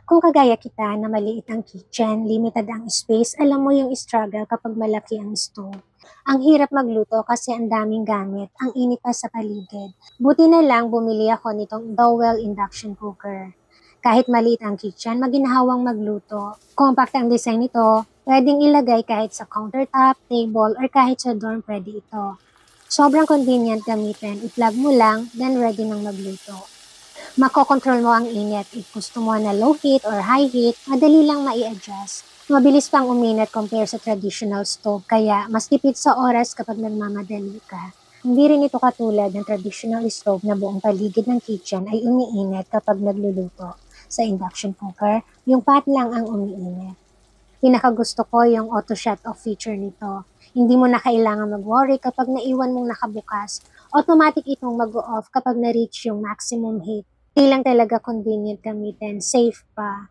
Kung kagaya kita na maliit ang kitchen, limited ang space, alam mo yung struggle kapag malaki ang stove. Ang hirap magluto kasi ang daming gamit, ang init pa sa paligid. Buti na lang bumili ako nitong Dowell induction cooker. Kahit maliit ang kitchen, maginhawang magluto. Compact ang design nito, pwedeng ilagay kahit sa countertop, table, or kahit sa dorm pwede ito. Sobrang convenient gamitin, i-plug mo lang, then ready nang magluto. Makokontrol mo ang init. If gusto mo na low heat or high heat, madali lang mai-adjust. Mabilis pang uminit compare sa traditional stove, kaya mas tipid sa oras kapag nagmamadali ka. Hindi rin ito katulad ng traditional stove na buong paligid ng kitchen ay umiinit kapag nagluluto. Sa induction cooker, yung pot lang ang umiinit. Pinakagusto ko yung auto shut off feature nito. Hindi mo na kailangan mag-worry kapag naiwan mong nakabukas. Automatic itong mag-off kapag na-reach yung maximum heat. Hindi lang talaga convenient gamitin, safe pa.